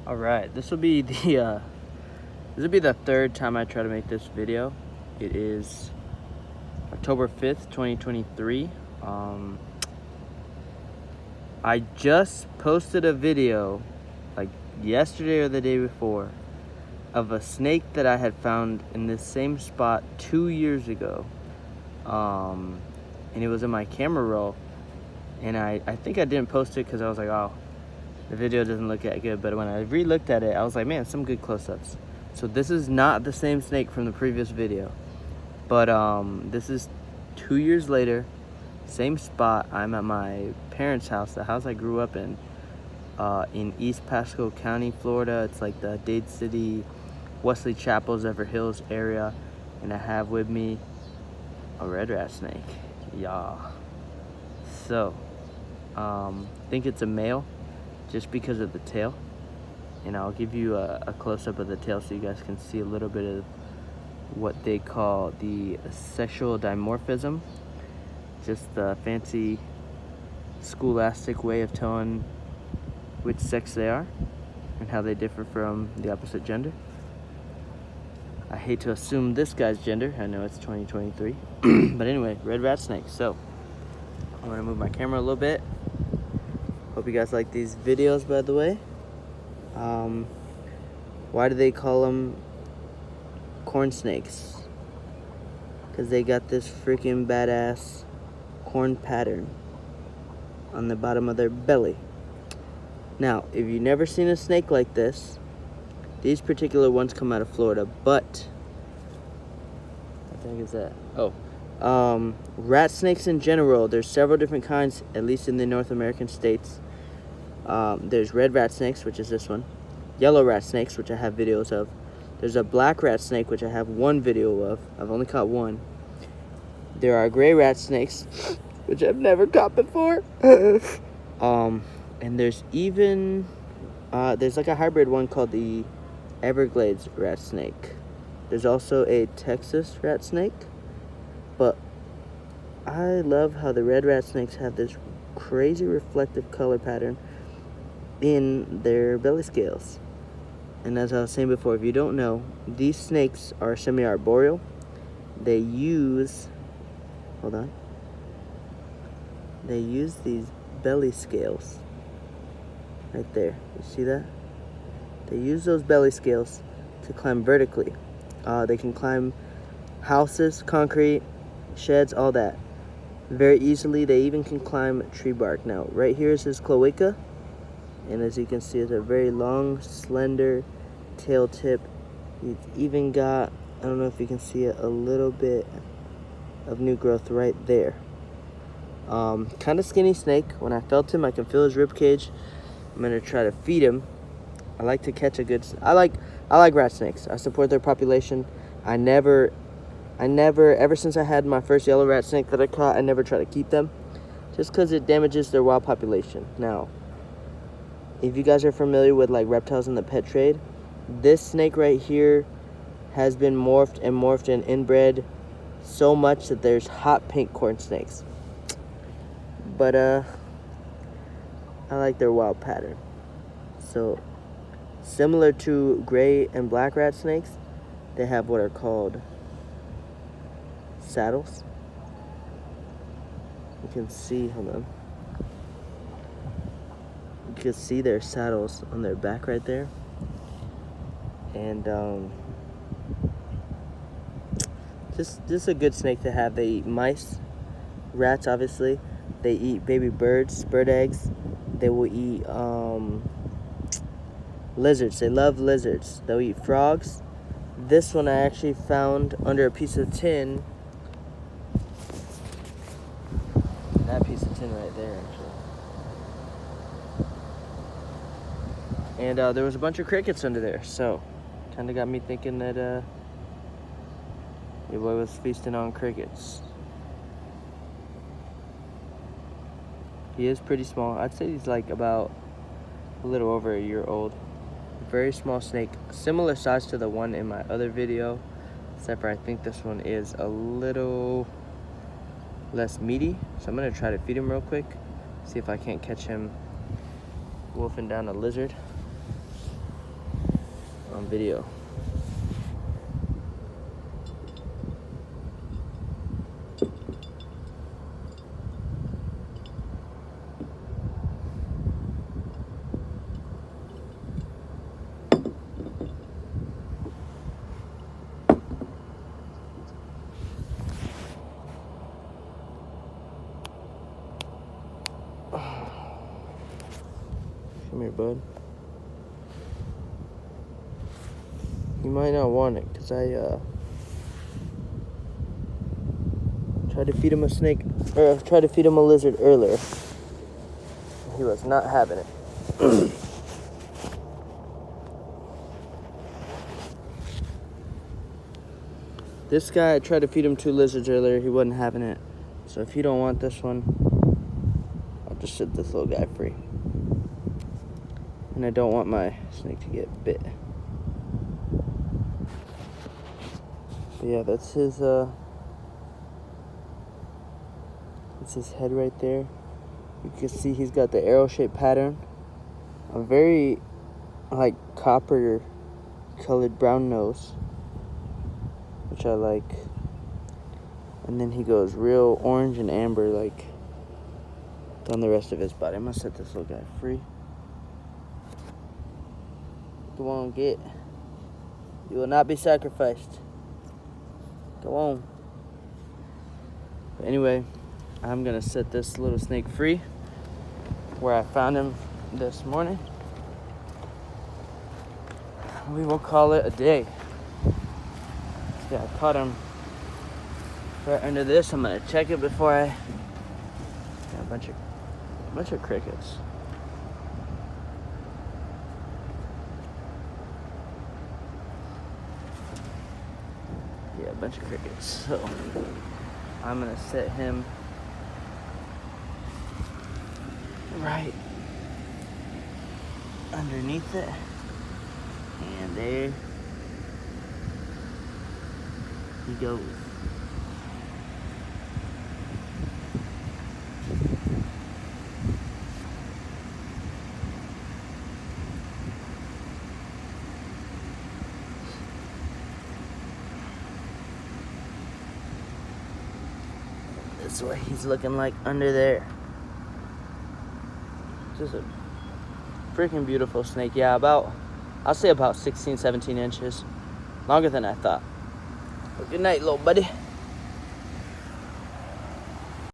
All right, this will be the third time I try to make this video. It is October 5th, 2023. I just posted a video like yesterday or the day before of a snake that I had found in this same spot 2 years ago. And it was in my camera roll, and I think I didn't post it because I was like, oh, the video doesn't look that good. But when I re-looked at it, I was like, man, some good close-ups. So this is not the same snake from the previous video, but this is 2 years later, same spot. I'm at my parents' house, the house I grew up in East Pasco County, Florida. It's like the Dade City, Wesley Chapel, Zephyr Hills area, and I have with me a red rat snake. Yeah. So, I think it's a male, just because of the tail, and I'll give you a close-up of the tail so you guys can see a little bit of what they call the sexual dimorphism, just the fancy scholastic way of telling which sex they are and how they differ from the opposite gender. I hate to assume this guy's gender. I know it's 2023. But anyway, red rat snake. So I'm gonna move my camera a little bit. Hope you guys like these videos, by the way. Why do they call them corn snakes? Because they got this freaking badass corn pattern on the bottom of their belly. Now, if you've never seen a snake like this, these particular ones come out of Florida, but what the heck is that? Oh, rat snakes in general, there's several different kinds, at least in the North American states. There's red rat snakes, which is this one. Yellow rat snakes, which I have videos of. There's a black rat snake, which I have one video of. I've only caught one. There are gray rat snakes, which I've never caught before. And there's even, there's like a hybrid one called the Everglades rat snake. There's also a Texas rat snake. But I love how the red rat snakes have this crazy reflective color pattern in their belly scales. And as I was saying before, if you don't know, these snakes are semi-arboreal. They use, hold on, they use these belly scales right there. You see that? They use those belly scales to climb vertically. They can climb houses, concrete, sheds, all that very easily. They even can climb tree bark. Now, right here is his cloaca, and as you can see, it's a very long, slender tail tip. He's even got, I don't know if you can see it, a little bit of new growth right there. Kind of skinny snake. When I felt him, I can feel his rib cage. I'm gonna try to feed him. I like to catch a good. I like rat snakes. I support their population. I never, ever since I had my first yellow rat snake that I caught, I never try to keep them, just because it damages their wild population. Now, if you guys are familiar with like reptiles in the pet trade, this snake right here has been morphed and inbred so much that there's hot pink corn snakes. But I like their wild pattern. So, similar to gray and black rat snakes, they have what are called saddles. You can see, hold on. You can see their saddles on their back right there. And just a good snake to have. They eat mice, rats, obviously. They eat baby birds, bird eggs. They will eat lizards. They love lizards. They'll eat frogs. This one I actually found under a piece of tin. That piece of tin right there, actually. And there was a bunch of crickets under there, so kind of got me thinking that your boy was feasting on crickets. He is pretty small. I'd say he's like about a little over a year old. Very small snake, similar size to the one in my other video, except for I think this one is a little less meaty. So I'm gonna try to feed him real quick, see if I can't catch him wolfing down a lizard. on video. Come here, bud. You might not want it, because I tried to feed him a snake, or tried to feed him a lizard earlier. He was not having it. This guy, I tried to feed him 2 lizards earlier. He wasn't having it. So if you don't want this one, I'll just set this little guy free. And I don't want my snake to get bit. But yeah, that's his head right there. You can see he's got the arrow-shaped pattern. A very, like, copper colored brown nose, which I like. And then he goes real orange and amber, like, down the rest of his body. I'm gonna set this little guy free. Go on, get. You will not be sacrificed. Go on. But anyway, I'm gonna set this little snake free where I found him this morning. We will call it a day. Yeah, I caught him right under this. I'm gonna check it before I. Yeah, a bunch of crickets. Yeah, a bunch of crickets. So I'm gonna set him right underneath it, and there he goes. That's what he's looking like under there. Just a freaking beautiful snake. Yeah, I'll say about 16, 17 inches. Longer than I thought. But good night, little buddy.